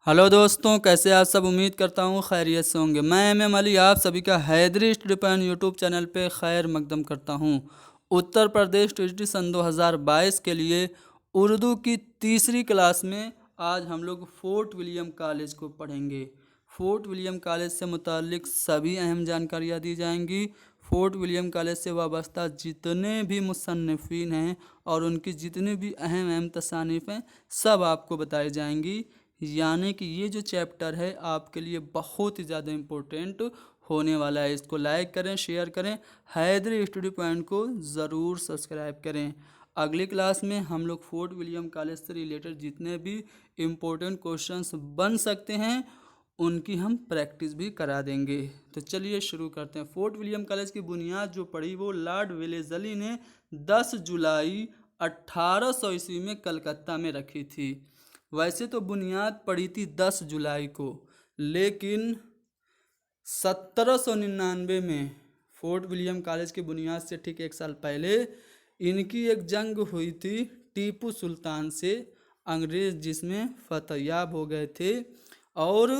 Hello दोस्तों, कैसे आप सब। उम्मीद करता हूँ खैरियत से होंगे। मैं एम अली आप सभी का Haidari study point YouTube channel पे खैर मकदम करता हूँ। उत्तर प्रदेश टीजीटी सन 2022 के लिए उर्दू की तीसरी क्लास में आज हम लोग फोर्ट विलियम कॉलेज को पढ़ेंगे। फोर्ट विलियम कॉलेज से मुतालिक सभी अहम जानकारियाँ दी जाएंगी। फोर्ट विलियम कॉलेज से वाबस्ता जितने भी मुसन्निफ़ीन हैं और उनकी जितनी भी अहम अहम तसानीफ़ हैं सब आपको बताई जाएंगी। यानी कि ये जो चैप्टर है आपके लिए बहुत ही ज़्यादा इम्पोर्टेंट होने वाला है। इसको लाइक करें, शेयर करें, हैदरी स्टडी पॉइंट को ज़रूर सब्सक्राइब करें। अगली क्लास में हम लोग फोर्ट विलियम कॉलेज से रिलेटेड जितने भी इम्पोर्टेंट क्वेश्चंस बन सकते हैं उनकी हम प्रैक्टिस भी करा देंगे। तो चलिए शुरू करते हैं। फोर्ट विलियम कॉलेज की बुनियाद जो पड़ी वो लॉर्ड वेलेज़ली ने 10 जुलाई 1800 ईस्वी में कलकत्ता में रखी थी। वैसे तो बुनियाद पड़ी थी 10 जुलाई को, लेकिन 1799 में फोर्ट विलियम कॉलेज की बुनियाद से ठीक एक साल पहले इनकी एक जंग हुई थी टीपू सुल्तान से, अंग्रेज़ जिसमें फतहयाब हो गए थे और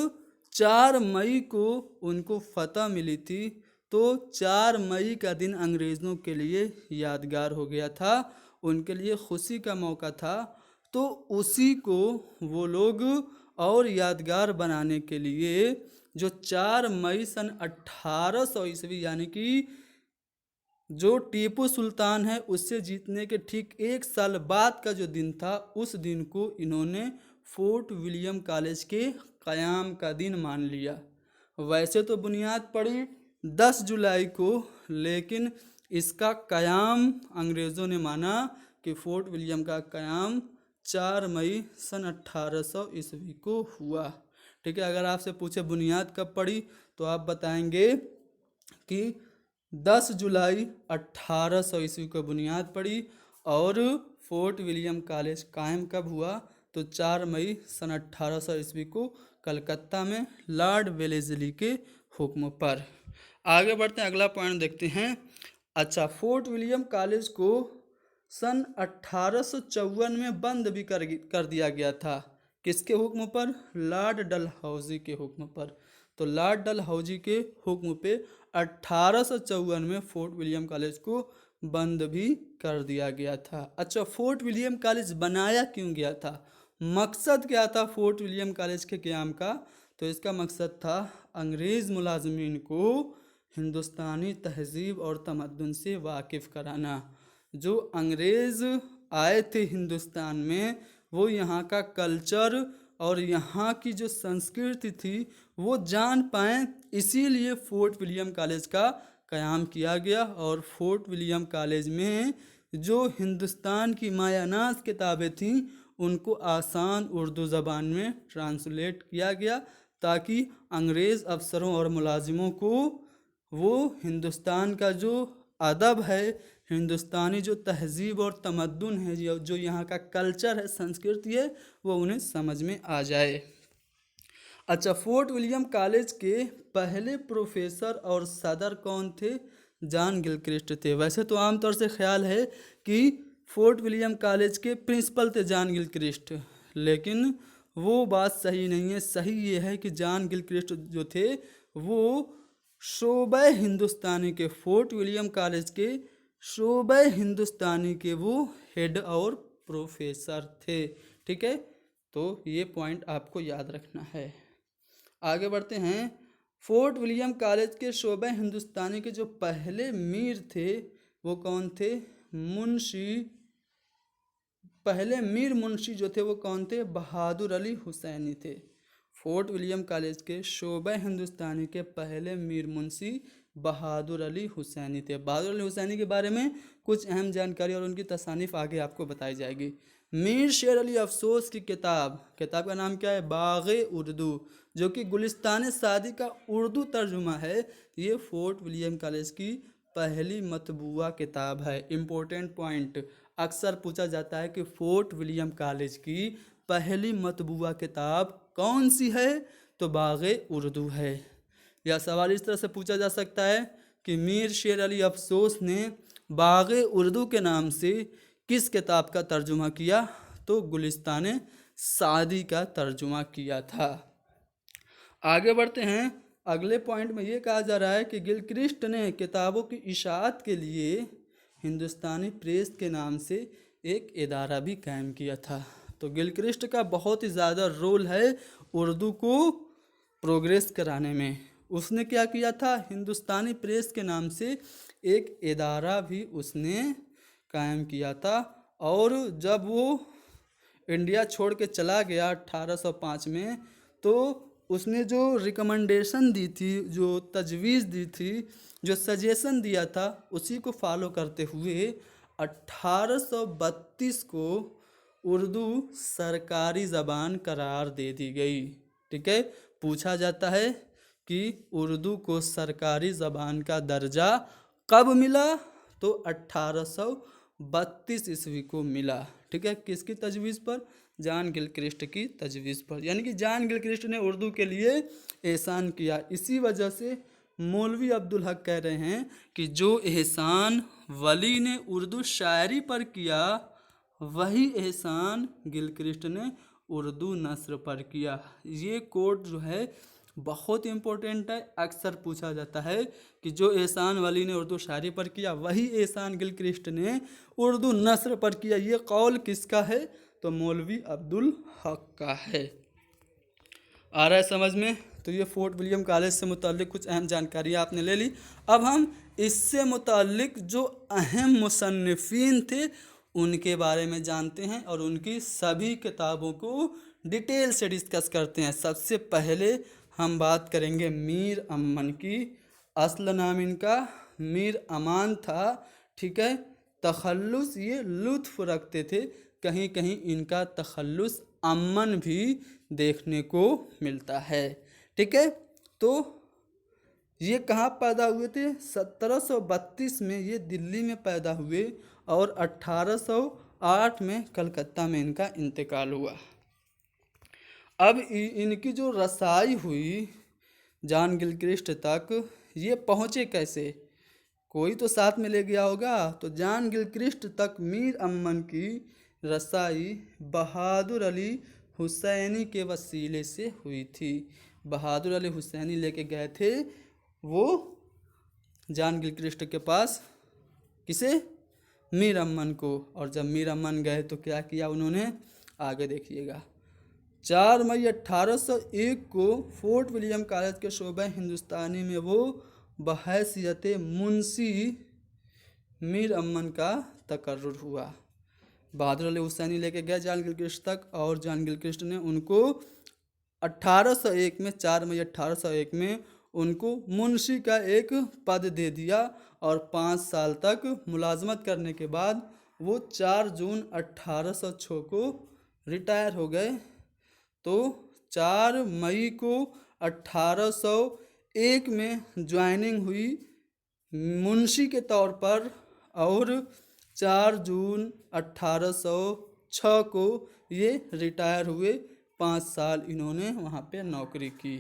4 मई को उनको फतह मिली थी। तो 4 मई का दिन अंग्रेज़ों के लिए यादगार हो गया था, उनके लिए खुशी का मौका था। तो उसी को वो लोग और यादगार बनाने के लिए जो 4 मई सन 1800 ईस्वी यानी कि जो टीपू सुल्तान है उससे जीतने के ठीक एक साल बाद का जो दिन था, उस दिन को इन्होंने फोर्ट विलियम कॉलेज के क़याम का दिन मान लिया। वैसे तो बुनियाद पड़ी 10 जुलाई को, लेकिन इसका क़याम अंग्रेज़ों ने माना कि फोर्ट विलियम का क़याम 4 मई सन 1800 ईस्वी को हुआ। ठीक है, अगर आपसे पूछे बुनियाद कब पड़ी तो आप बताएंगे कि 10 जुलाई 1800 ईस्वी को बुनियाद पड़ी। और फोर्ट विलियम कॉलेज कायम कब हुआ तो 4 मई सन 1800 ईस्वी को कलकत्ता में लॉर्ड वेलेज़ली के हुक्म पर। आगे बढ़ते हैं, अगला पॉइंट देखते हैं। अच्छा, फोर्ट विलियम कॉलेज को सन 1854 में बंद भी कर दिया गया था। किसके हुक्म पर? लॉर्ड डलहौजी के हुक्म पर। तो लॉर्ड डलहौजी के हुक्म पे 1854 में फोर्ट विलियम कॉलेज को बंद भी कर दिया गया था। अच्छा, फोर्ट विलियम कॉलेज बनाया क्यों गया था? मकसद क्या था फोर्ट विलियम कॉलेज के क़याम का? तो इसका मकसद था अंग्रेज़ मुलाजमीन को हिंदुस्तानी तहजीब और तमद्दुन से वाकिफ़ कराना। जो अंग्रेज़ आए थे हिंदुस्तान में वो यहाँ का कल्चर और यहाँ की जो संस्कृति थी वो जान पाएँ, इसीलिए फोर्ट विलियम कॉलेज का क़याम किया गया। और फोर्ट विलियम कॉलेज में जो हिंदुस्तान की मायानाज़ किताबें थीं उनको आसान उर्दू ज़बान में ट्रांसलेट किया गया ताकि अंग्रेज़ अफसरों और मुलाजिमों को वो हिंदुस्तान का जो अदब है, हिंदुस्तानी जो तहजीब और तमद्दुन है, जो यहाँ का कल्चर है, संस्कृति है, वो उन्हें समझ में आ जाए। अच्छा, फोर्ट विलियम कॉलेज के पहले प्रोफेसर और सदर कौन थे? जॉन गिलक्रिस्ट थे। वैसे तो आमतौर से ख्याल है कि फोर्ट विलियम कॉलेज के प्रिंसिपल थे जॉन गिलक्रिस्ट, लेकिन वो बात सही नहीं है। सही ये है कि जॉन गिलक्रिस्ट जो थे वो शोबे हिंदुस्तानी के, फोर्ट विलियम कॉलेज के शोबे हिंदुस्तानी के वो हेड और प्रोफेसर थे। ठीक है, तो ये पॉइंट आपको याद रखना है। आगे बढ़ते हैं। फोर्ट विलियम कॉलेज के शोबे हिंदुस्तानी के जो पहले मीर थे वो कौन थे? पहले मीर मुंशी जो थे वो कौन थे? बहादुर अली हुसैनी थे। फोर्ट विलियम कॉलेज के शोबे हिंदुस्तानी के पहले मीर मुंशी बहादुर अली हुसैनी थे। बहादुर अली हुसैनी के बारे में कुछ अहम जानकारी और उनकी तसानीफ आगे आपको बताई जाएगी। मीर शेर अली अफसोस की किताब का नाम क्या है? बाग़े उर्दू, जो कि गुलिस्तान सादी का उर्दू तर्जुमा है। ये फोर्ट विलियम कॉलेज की पहली मतबूआ किताब है। इम्पोर्टेंट पॉइंट, अक्सर पूछा जाता है कि फोर्ट विलियम कॉलेज की पहली मतबूआ किताब कौन सी है? तो बाग़े उर्दू है। यह सवाल इस तरह से पूछा जा सकता है कि मीर शेर अली अफसोस ने बाग़े उर्दू के नाम से किस किताब का तर्जुमा किया? तो गुलिस्तान शादी का तर्जुमा किया था। आगे बढ़ते हैं। अगले पॉइंट में ये कहा जा रहा है कि गिलक्रिस्ट ने किताबों की इशाअत के लिए हिंदुस्तानी प्रेस के नाम से एक इदारा भी कायम किया था। तो गिलक्रिस्ट का बहुत ही ज़्यादा रोल है उर्दू को प्रोग्रेस कराने में। उसने क्या किया था, हिंदुस्तानी प्रेस के नाम से एक इदारा भी उसने कायम किया था। और जब वो इंडिया छोड़ के चला गया 1805 में, तो उसने जो रिकमेंडेशन दी थी, जो तजवीज़ दी थी, जो सजेशन दिया था, उसी को फॉलो करते हुए 1832 को उर्दू सरकारी ज़बान करार दे दी गई। ठीक है, पूछा जाता है कि उर्दू को सरकारी ज़बान का दर्जा कब मिला, तो 1832 ईस्वी को मिला। ठीक है, किसकी तजवीज़ पर, जॉन गिलक्रिस्ट की तजवीज़ पर। यानी कि जॉन गिलक्रिस्ट ने उर्दू के लिए एहसान किया। इसी वजह से मौलवी अब्दुल हक कह रहे हैं कि जो एहसान वली ने उर्दू शायरी पर किया, वही एहसान गिलक्रिस्ट ने उर्दू नस्र पर किया। ये कोट जो है बहुत इंपॉर्टेंट है। अक्सर पूछा जाता है कि जो एहसान वली ने उर्दू शायरी पर किया, वही एहसान गिलक्रिस्ट ने उर्दू नस्र पर किया। ये कौल किसका है, तो मौलवी अब्दुल हक का है। आ रहा है समझ में। तो ये फोर्ट विलियम कॉलेज से मुताल्लिक कुछ अहम जानकारी आपने ले ली। अब हम इससे मुताल्लिक जो अहम मुसन्निफीन थे उनके बारे में जानते हैं और उनकी सभी किताबों को डिटेल से डिस्कस करते हैं। सबसे पहले हम बात करेंगे मीर अमन की। असल नाम इनका मीर अमान था। ठीक है, तखल्लुस ये लुत्फ रखते थे, कहीं कहीं इनका तखल्लुस अमन भी देखने को मिलता है। ठीक है, तो ये कहाँ पैदा हुए थे, 1732 में ये दिल्ली में पैदा हुए और 1808 में कलकत्ता में इनका इंतकाल हुआ। अब इनकी जो रसाई हुई जॉन गिलक्रिस्ट तक, ये पहुँचे कैसे, कोई तो साथ में ले गया होगा। तो जॉन गिलक्रिस्ट तक मीर अमन की रसाई बहादुर अली हुसैनी के वसीले से हुई थी। बहादुर अली हुसैनी लेके गए थे वो जॉन गिलक्रिस्ट के पास, किसे, मीर अमन को। और जब मीर अमन गए तो क्या किया उन्होंने, आगे देखिएगा। 4 मई 1801 को फोर्ट विलियम कॉलेज के शोबा हिंदुस्तानी में वो बहैसियत मुंशी मीर अमन का तकर्रुर हुआ। बहादुर अली हुसैनी लेके गए जॉन गिलक्रिस्ट तक और जॉन गिलक्रिस्ट ने उनको 1801 में 4 मई 1801 में उनको मुंशी का एक पद दे दिया और 5 साल तक मुलाजमत करने के बाद वो 4 जून 1806 को रिटायर हो गए। तो 4 मई को 1801 में ज्वाइनिंग हुई मुंशी के तौर पर और 4 जून 1806 को ये रिटायर हुए। 5 साल इन्होंने वहाँ पे नौकरी की।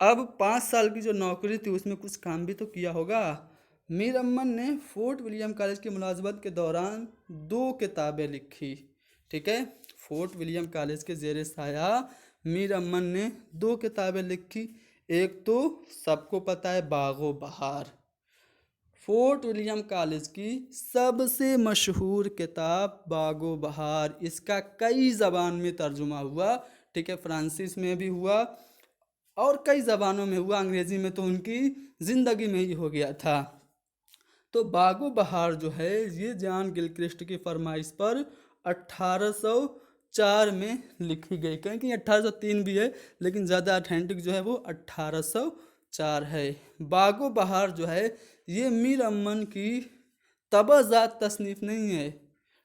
अब 5 साल की जो नौकरी थी उसमें कुछ काम भी तो किया होगा। मीर अमन ने फोर्ट विलियम कॉलेज की मुलाजमत के दौरान 2 किताबें लिखी। ठीक है, फोर्ट विलियम कॉलेज के ज़ेरे साया मीर अमन ने 2 किताबें लिखी। एक तो सबको पता है बागो बहार, फोर्ट विलियम कॉलेज की सबसे मशहूर किताब बागो बहार। इसका कई ज़बान में तर्जुमा हुआ। ठीक है, फ्रांसीस में भी हुआ और कई ज़बानों में हुआ, अंग्रेज़ी में तो उनकी ज़िंदगी में ही हो गया था। तो बागो बहार जो है ये जॉन गिलक्रिस्ट की फरमाइश पर 1804 में लिखी गई। कहीं कहीं 1803 भी है, लेकिन ज़्यादा ऑथेंटिक जो है वो 1804 है। बागो बहार जो है ये मीर अमन की तबज़ात तसनीफ़ नहीं है।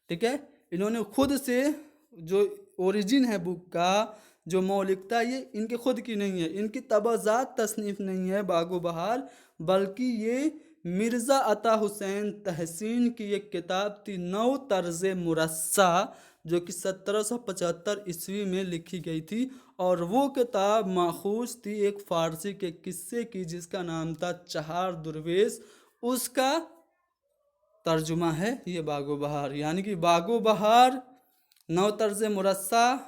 ठीक है, इन्होंने खुद से जो ओरिजिन है बुक का, जो मौलिकता, ये इनके खुद की नहीं है, इनकी तबज़ात तसनीफ़ नहीं है बागो बहार, बल्कि ये मिर्ज़ा अता हुसैन तहसीन की एक किताब थी नौ तर्ज़ मुरस्सा, जो कि 1775 ईस्वी में लिखी गई थी। और वो किताब माखूज थी एक फ़ारसी के किस्से की जिसका नाम था चहार दुर्वेश। उसका तर्जुमा है ये बागो बहार। यानी कि बागो बहार नौ तर्ज मुरस्सा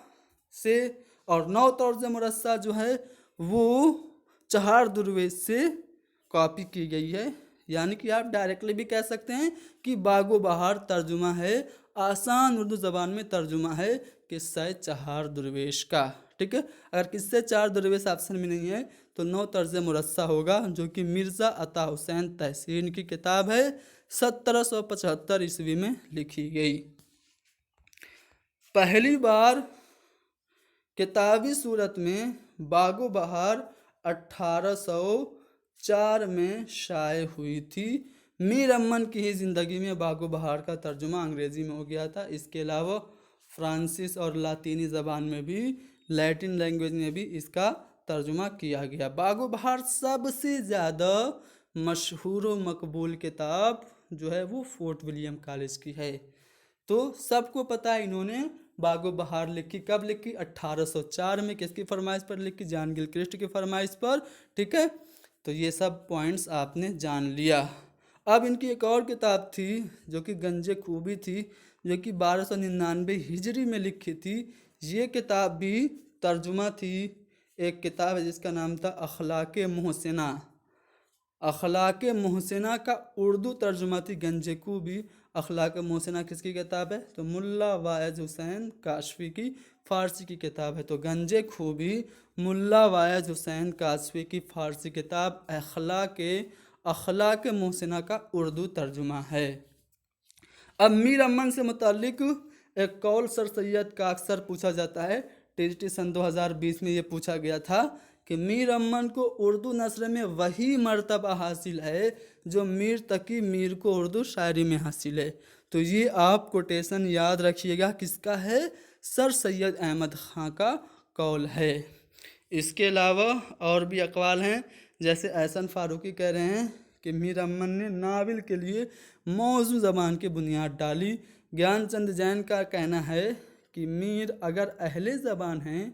से, और नौ तर्ज मुरस्सा जो है वो चहार दुर्वेश से कॉपी की गई है। यानी कि आप डायरेक्टली भी कह सकते हैं कि बागो बहार तर्जुमा है, आसान उर्दू ज़बान में तर्जुमा है किस्सा चहार दुर्वेश का। ठीक है, अगर किस्से चार दुर्वेश ऑप्शन में नहीं है तो नौ तर्ज मुरस्सा होगा, जो कि मिर्ज़ा अता हुसैन तहसीन की किताब है, 1775 ईस्वी में लिखी गई। पहली बार किताबी सूरत में बागो बहार 1804 में शाये हुई थी। मीर अमन की ही ज़िंदगी में बागो बहार का तर्जुमा अंग्रेज़ी में हो गया था। इसके अलावा फ्रांसीस और लातीनी ज़बान में भी, लैटिन लैंग्वेज में भी इसका तर्जुमा किया गया। बागो बहार सबसे ज़्यादा मशहूर व मकबूल किताब जो है वो फोर्ट विलियम कॉलेज की है। तो सबको पता है इन्होंने बागो बहार लिखी, कब लिखी? 1804 में। किसकी फरमाइश पर लिखी? जॉन गिलक्रिस्ट की फरमाइश पर। ठीक है, तो ये सब पॉइंट्स आपने जान लिया। अब इनकी एक और किताब थी जो कि गंजे खूबी थी, जो कि 1299 हिजरी में लिखी थी। ये किताब भी तर्जुमा थी। एक किताब है जिसका नाम था अखलाके मोहसिना। अखलाक मोहसिना का उर्दू तर्जुमा थी गंजे खूबी। अखलाक मोहसिना किसकी किताब है? तो मुल्ला वाइज हुसैन काशफी की फ़ारसी की किताब है। तो गंजे खूबी मुल्ला वाइज हुसैन काशफी की फ़ारसी किताब अखलाक मोहसिना का उर्दू तर्जुमा है। अब मीर अमन से मुतालिक एक कौल सर सैयद का अक्सर पूछा जाता है। टीजीटी सन 2020 में ये पूछा गया था कि मीर अमन को उर्दू नस्र में वही मर्तबा हासिल है जो मीर तकी मीर को उर्दू शायरी में हासिल है। तो ये आप कोटेशन याद रखिएगा, किसका है? सर सैयद अहमद ख़ां का कौल है। इसके अलावा और भी अकवाल हैं, जैसे एहसन फारूकी कह रहे हैं कि मीर अमन ने नावल के लिए मौजू ज़बान की बुनियाद डाली। ज्ञानचंद जैन का कहना है कि मीर अगर अहले ज़बान हैं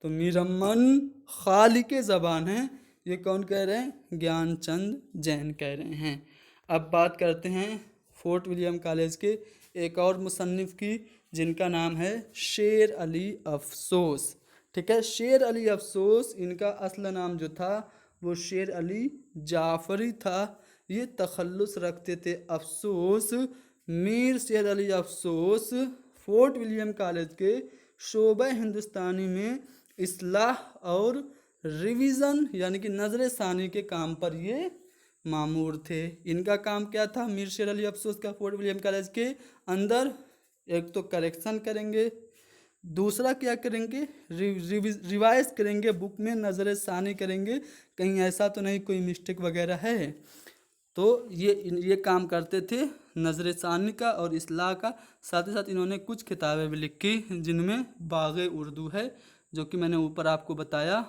तो मीर अमन खालिके ज़बान हैं। ये कौन कह रहे हैं? ज्ञानचंद जैन कह रहे हैं। अब बात करते हैं फोर्ट विलियम कॉलेज के एक और मुसन्निफ़ की, जिनका नाम है शेर अली अफसोस। ठीक है, शेर अली अफसोस, इनका असल नाम जो था वो शेर अली जाफरी था। ये तखल्लुस रखते थे अफसोस। मीर शेर अली अफसोस फोर्ट विलियम कॉलेज के शोबा हिंदुस्तानी में इस्लाह और रिवीजन यानी कि नजर सानी के काम पर ये मामूर थे। इनका काम क्या था मीर शेर अली अफसोस का फोर्ट विलियम कॉलेज के अंदर? एक तो करेक्शन करेंगे, दूसरा क्या करेंगे? रिवाइज करेंगे, बुक में नज़र सानी करेंगे कहीं ऐसा तो नहीं कोई मिस्टेक वगैरह है। तो ये काम करते थे नज़र सानी का और इस्लाह का। साथ ही साथ इन्होंने कुछ किताबें भी लिखी जिनमें बाग़े उर्दू है, जो कि मैंने ऊपर आपको बताया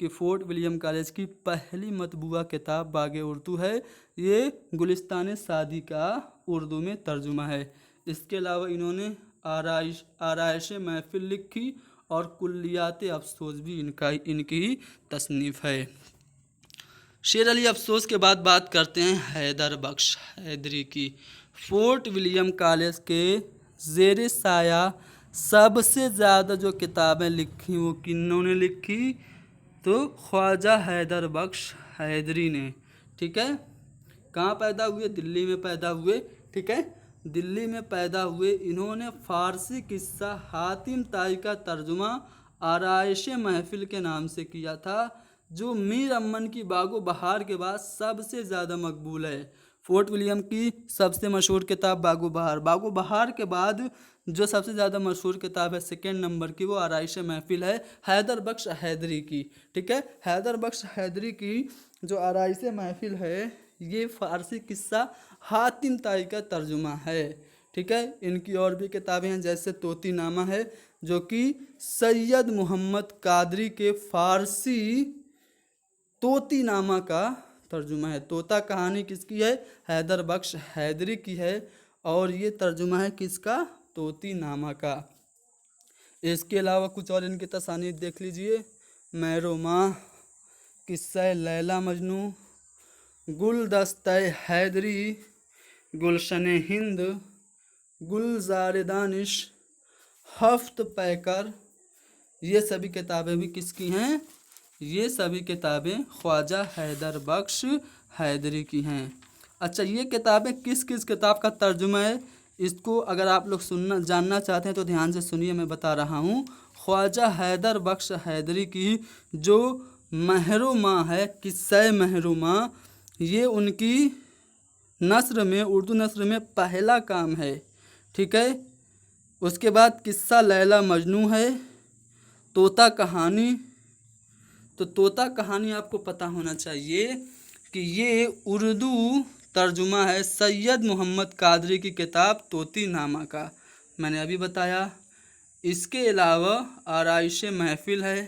कि फोर्ट विलियम कॉलेज की पहली मतबूआ किताब बाग़े उर्दू है। ये गुलिस्तान सादी का उर्दू में तर्जुमा है। इसके अलावा इन्होंने आराइश महफिल लिखी और कुल्लियात अफसोस भी इनकी ही तसनीफ़ है। शेर अली अफसोस के बाद बात करते हैं हैदर बख्श हैदरी की। फोर्ट विलियम कॉलेज के ज़ेर साया सबसे ज़्यादा जो किताबें लिखी वो किन्होंने लिखी? तो ख्वाजा हैदर बख्श हैदरी ने। ठीक है, कहाँ पैदा हुए? दिल्ली में पैदा हुए। ठीक है, दिल्ली में पैदा हुए। इन्होंने फ़ारसी किस्सा हातिम ताई का तर्जुमा आराइश महफिल के नाम से किया था, जो मीर अमन की बागो बहार के बाद सबसे ज़्यादा मकबूल है। फोर्ट विलियम की सबसे मशहूर किताब बागो बहार। बागो बहार के बाद जो सबसे ज़्यादा मशहूर किताब है सेकेंड नंबर की, वो आराइश महफिल है हैदर बख्श हैदरी की। ठीक है, हैदर बख्श हैदरी की जो आराइश महफिल है ये फ़ारसी किस्सा हातिम ताई का तर्जुमा है। ठीक है, इनकी और भी किताबें हैं, जैसे तोती नामा है जो कि सैयद मोहम्मद कादरी के फ़ारसी तोती नामा का तर्जुमा है। तोता कहानी किसकी है? हैदर बख्श हैदरी की है। और ये तर्जुमा है किसका? तोती नामा का। इसके अलावा कुछ और इनकी तसानीफ देख लीजिए। मैरोमा, किस्सा लैला मजनू, गुलदस्ता हैदरी, गुलशन हिंद, गुलजार दानिश, हफ्त पैकर, ये सभी किताबें भी किसकी हैं? ये सभी किताबें ख्वाजा हैदर बख्श हैदरी की हैं। अच्छा, ये किताबें किस किस किताब का तर्जुमा है, इसको अगर आप लोग सुनना जानना चाहते हैं तो ध्यान से सुनिए, मैं बता रहा हूँ। ख्वाजा हैदर बख्श हैदरी की जो महरुमा है, किस्सा महरुमा, ये उनकी नस्र में, उर्दू नस्र में पहला काम है। ठीक है। उसके बाद किस्सा लैला मजनू है, तोता कहानी। तो तोता कहानी आपको पता होना चाहिए कि ये उर्दू तर्जुमा है सैयद मोहम्मद कादरी की किताब तोती नामा का, मैंने अभी बताया। इसके अलावा आराइश महफिल है।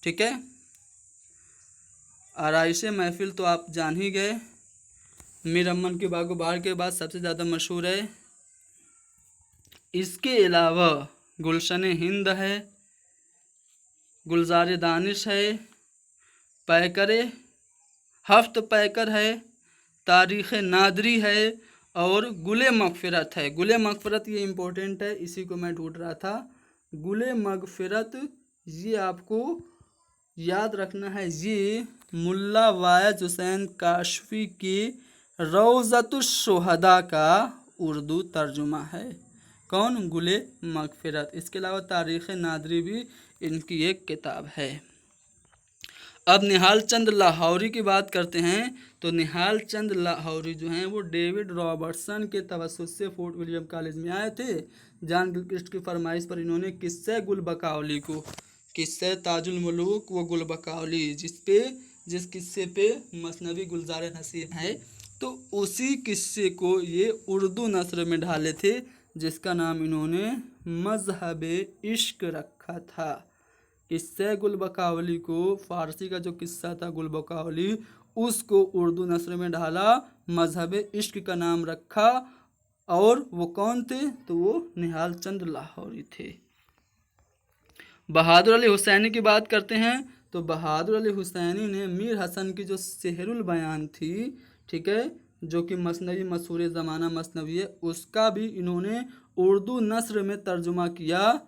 ठीक है, आराइश महफिल तो आप जान ही गए, मीर अमन के बागो बहार के बाद सबसे ज़्यादा मशहूर है। इसके अलावा गुलशन हिंद है, गुलजार दानिश है, पैकरे हफ्त पैकर है, तारीख़ नादरी है और गुले मगफ़िरत है। गुले मगफ़िरत ये इम्पोर्टेंट है, इसी को मैं ढूंढ रहा था। गुले मगफ़िरत ये आपको याद रखना है, ये मुल्ला वाइज हुसैन काशफी की रौज़तुश शुहदा का उर्दू तर्जुमा है। कौन? गुले मगफ़िरत। इसके अलावा तारीख़ नादरी भी इनकी एक किताब है। अब निहाल चंद लाहौरी की बात करते हैं। तो निहाल चंद लाहौरी जो हैं वो डेविड रॉबर्टसन के तवस्सुत से फोर्ट विलियम कॉलेज में आए थे। जॉन गिलक्रिस्ट की फरमाइश पर इन्होंने किस्से गुल बकावली को, किस्से ताजुल मुलूक व गुल बकावली, जिस किस्से पे मसनवी गुलजार नसीब है, तो उसी किस्से को ये उर्दू नस्र में ढाले थे, जिसका नाम इन्होंने मजहब इश्क रखा था। किस्से गुल बकावली को, फारसी का जो किस्सा था गुल बकावली, उसको उर्दू नस्र में ढाला, मजहब इश्क का नाम रखा। और वो कौन थे? तो वो निहाल चंद लाहौरी थे। बहादुर अली हुसैनी की बात करते हैं। तो बहादुर अली हुसैनी ने मीर हसन की जो सेहरुल बयान थी, ठीक है, जो कि मसनवी मशहूर ज़माना मसनवी है, उसका भी इन्होंने उर्दू नस्र में तर्जुमा किया,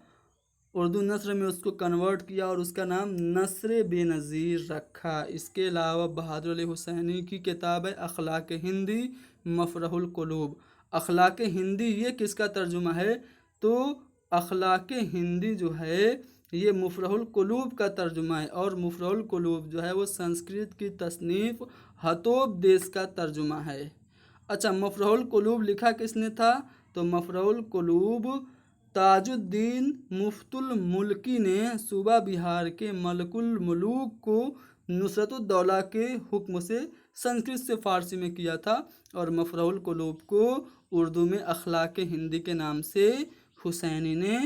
उर्दू नस्र में उसको कन्वर्ट किया और उसका नाम नस्र बेनज़ीर रखा। इसके अलावा बहादुर अली हुसैनी की किताब है अखलाक हिंदी मफरहुल कुलूब। अखलाक हिंदी ये किसका तर्जुमा है? तो अखलाक हिंदी जो है ये मुफरहुल कुलूब का तर्जुमा है, और मुफरहुल कुलूब जो है वो संस्कृत की तसनीफ़ हतोब देश का तर्जुमा है। अच्छा, मफरहुल कुलूब लिखा किसने था? तो मफरहुल कुलूब ताजुद्दीन मुफ्तुल मुल्की ने सूबा बिहार के मलकुल मुलूक को नुसरतुद्दौला के हुक्म से संस्कृत से फ़ारसी में किया था, और मफरहुल कुलूब को उर्दू में अखलाक हिंदी के नाम से हुसैनी ने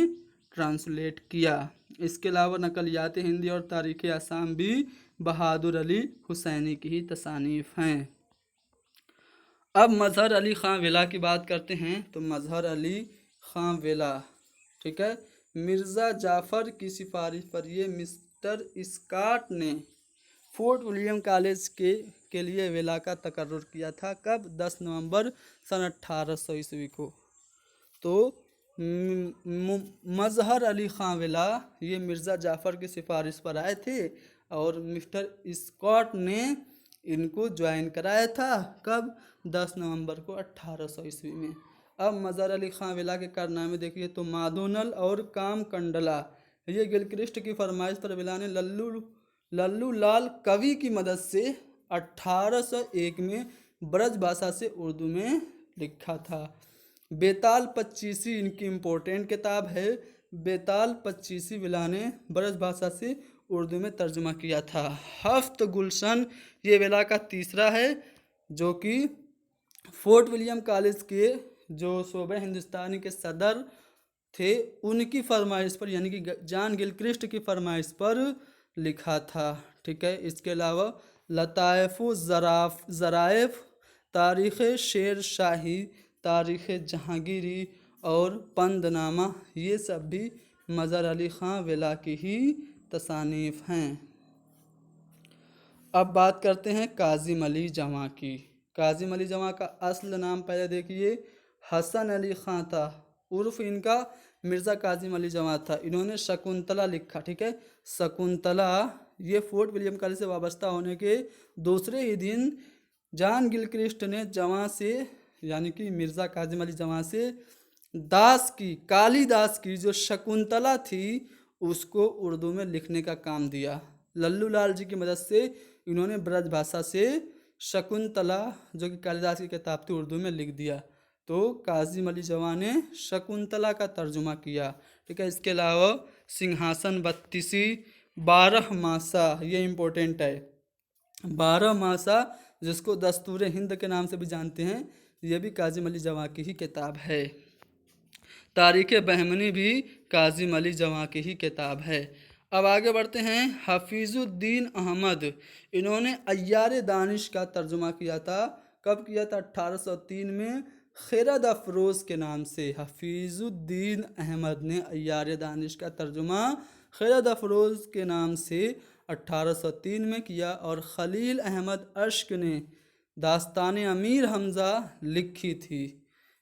ट्रांसलेट किया। इसके अलावा नकलियात हिंदी और तारीख़ आसाम भी बहादुर अली हुसैनी की ही तसानीफ़ हैं। अब मजहर अली ख़ां विला की बात करते हैं। तो मजहर अली ख़ां विला, ठीक है, मिर्ज़ा जाफ़र की सिफारिश पर ये मिस्टर स्कॉट ने फोर्ट विलियम कॉलेज के लिए विला का तकर्रुर किया था। कब? 10 नवंबर सन 1800 ईस्वी को। तो मजहर अली ख़ां विला ये मिर्ज़ा जाफ़र की सिफारिश पर आए थे, और मिस्टर स्कॉट ने इनको ज्वाइन कराया था। कब? 10 नवंबर को 1800 ईस्वी में। अब मजहर अली ख़ां विला के कारनामे देखिए। तो माधोनल और काम कंडला, ये गिलक्रिस्ट की फरमाइश पर विला ने लल्लू लाल कवि की मदद से 1801 में ब्रज भाषा से उर्दू में लिखा था। बेताल पच्चीसी इनकी इम्पोर्टेंट किताब है। बेताल पच्चीसी विला ने ब्रज भाषा से उर्दू में तर्जुमा किया था। हफ्त गुलशन ये विला का तीसरा है, जो कि फोर्ट विलियम कॉलेज के जो सूबे हिंदुस्तानी के सदर थे उनकी फरमाइश पर, यानी कि जॉन गिलक्रिस्ट की फरमाइश पर लिखा था। ठीक है। इसके अलावा लताइफ़ ज़राइफ़, तारीख़ शेर शाही, तारीख़ जहांगीरी और पंदनामा, ये सब भी मजहर अली ख़ां विला की ही तसानीफ़ हैं। अब बात करते हैं काज़िम अली जवां की। काज़िम अली जवां का असल नाम पहले देखिए हसन अली ख़ां था, उर्फ इनका मिर्ज़ा काजिम अली जवां था। इन्होंने शकुंतला लिखा, ठीक है। शकुंतला ये फोर्ट विलियम कॉलेज से वाबस्ता होने के दूसरे ही दिन जॉन गिलक्रिस्ट ने जवां से, यानी कि मिर्ज़ा काजिम अली जवां से दास की, कालिदास की जो शकुंतला थी उसको उर्दू में लिखने का काम दिया। लल्लू लाल जी की मदद से इन्होंने ब्रज भाषा से शकुंतला जो कि कालिदास की किताब थी उर्दू में लिख दिया। तो काजिम अली जवां ने शकुंतला का तर्जुमा किया, ठीक है। इसके अलावा सिंहासन बत्तीसी, 12 मासा, ये इम्पोर्टेंट है। 12 मासा जिसको दस्तूर हिंद के नाम से भी जानते हैं, ये भी काजिम अली जवां की ही किताब है। तारीख़ बहमनी भी काजिम अली जवां की ही किताब है। अब आगे बढ़ते हैं। हफीज़ुद्दीन अहमद, इन्होंने अय्यार दानिश का तर्जुमा किया था। कब किया था? 1803 में खिरद अफरोज़ के नाम से। हफीज़ुद्दीन अहमद ने अय्यार दानिश का तर्जुमा खिरद अफरोज़ के नाम से 1803 में किया। और खलील अहमद अश्क ने दास्तान अमीर हमज़ा लिखी थी,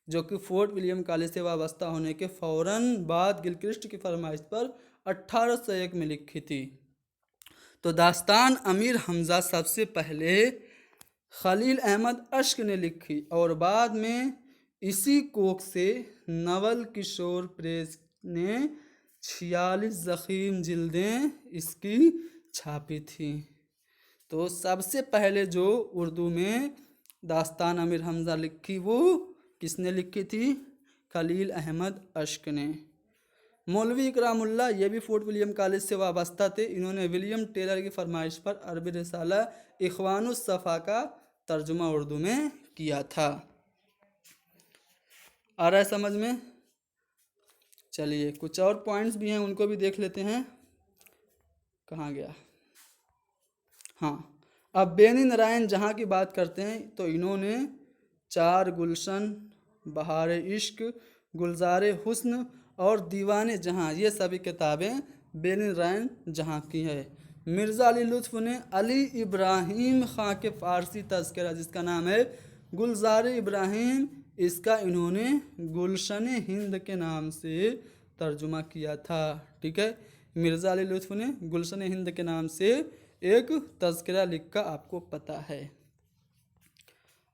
जो कि फोर्ट विलियम कॉलेज से वाबस्ता होने के फ़ौरन बाद गिलक्रिस्ट की फरमाइश पर 1801 में लिखी थी। तो दास्तान अमीर हमज़ा सबसे पहले खलील अहमद अश्क ने लिखी और बाद में इसी कोख से नवल किशोर प्रेस ने 46 ज़ख़ीम जिल्दें इसकी छापी थी। तो सबसे पहले जो उर्दू में दास्तान अमीर हमज़ा लिखी वो किसने लिखी थी? खलील अहमद अश्क ने। मौलवी इकरामुल्लाह ये भी फोर्ट विलियम कॉलेज से वाबस्ता थे। इन्होंने विलियम टेलर की फरमाइश पर अरबी रिसाला इख्वानुस सफ़ा का तर्जुमा उर्दू में किया था। आ रहा है समझ में? चलिए कुछ और पॉइंट्स भी हैं, उनको भी देख लेते हैं। कहाँ गया? हाँ, अब बेनी नारायण जहाँ की बात करते हैं तो इन्होंने 4 गुलशन, बहार इश्क, गुलजार हुस्न और दीवाने जहाँ, ये सभी किताबें बेनी नारायण जहाँ की है। मिर्ज़ा अली लुत्फ़ ने अली इब्राहिम ख़ां के फ़ारसी तज़किरा जिसका नाम है गुलजार इब्राहिम, इसका इन्होंने गुलशन हिंद के नाम से तर्जुमा किया था, ठीक है। मिर्ज़ा अली लुत्फ़ ने गुलशन हिंद के नाम से एक तज़किरा लिखा, आपको पता है।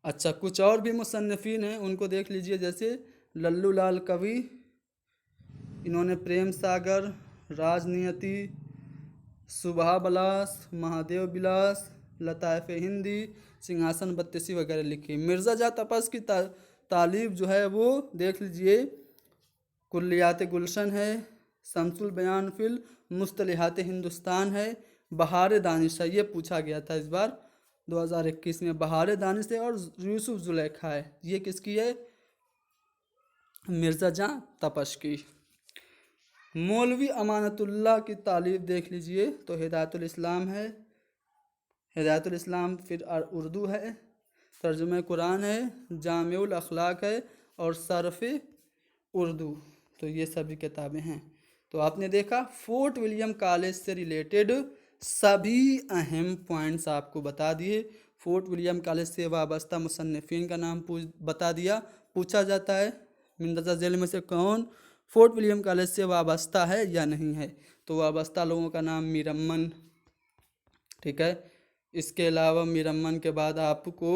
अच्छा, कुछ और भी मुसन्निफ़ीन हैं, उनको देख लीजिए। जैसे लल्लू लाल कवि, इन्होंने प्रेम सागर, राजनियति, सुबह बलास, महादेव बिलास, लताइफ़ हिंदी, सिंहासन बत्तीसी वगैरह लिखी। मिर्ज़ा जा तपस की तालीफ जो है वो देख लीजिए। कुल्लियात गुलशन है, शम्सुल बयान फिल मुस्तलिहात हिंदुस्तान है, बहार दानिश है, ये पूछा गया था इस बार 2021 में। बहार दानिश है और यूसुफ जुलेखा है, ये किसकी है? मिर्ज़ा जां तपस की। मौलवी अमानतुल्लाह की तालीफ देख लीजिए तो हिदायतुल इस्लाम है, हिदायतुल इस्लाम फिर उर्दू है, तर्जुमा कुरान है, जामिउल अखलाक है और सरफ़ उर्दू। तो ये सभी किताबें हैं। तो आपने देखा फोर्ट विलियम कॉलेज से रिलेटेड सभी अहम पॉइंट्स आपको बता दिए। फोर्ट विलियम कॉलेज से वाबस्ता मुसन्निफ़ीन का नाम बता दिया। पूछा जाता है मंदरजा झेल में से कौन फोर्ट विलियम कॉलेज से वाबस्ता है या नहीं है, तो वाबस्ता लोगों का नाम मीरअमन, ठीक है। इसके अलावा मीरअमन के बाद आपको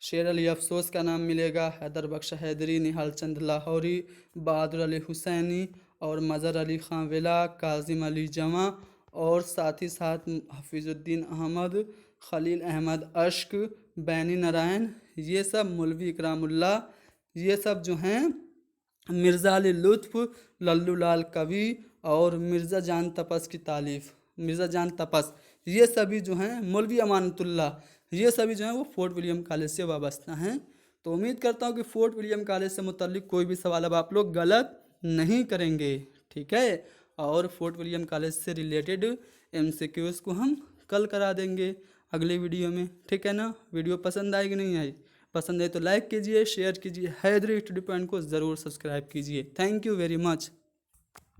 शेर अली अफसोस का नाम मिलेगा, हैदर बख्श हैदरी, निहाल चंद लाहौरी, बहादुर अली हुसैनी और मज़हर अली ख़ां विला, काजिम अली जवां और साथ ही साथ हफीज़ुद्दीन अहमद, खलील अहमद अश्क, बेनी नारायण, ये सब मौलवी इकरामुल्लाह, ये सब जो हैं मिर्ज़ा अली लुत्फ़, लल्लू लाल कवि और मिर्ज़ा जान तपस की तालीफ़, मिर्ज़ा जान तपस, ये सभी जो हैं मौलवी अमानतुल्लाह, ये सभी जो हैं वो फोर्ट विलियम कॉलेज से वाबस्ता हैं। तो उम्मीद करता हूँ कि फोर्ट विलियम कॉलेज से मुतल्लिक कोई भी सवाल अब आप लोग गलत नहीं करेंगे, ठीक है। और फोर्ट विलियम कॉलेज से रिलेटेड MCQs को हम कल करा देंगे अगले वीडियो में, ठीक है ना। वीडियो पसंद आई कि नहीं आई? पसंद है तो लाइक कीजिए, शेयर कीजिए, हैदरी स्टडी पॉइंट को ज़रूर सब्सक्राइब कीजिए। Thank you very much.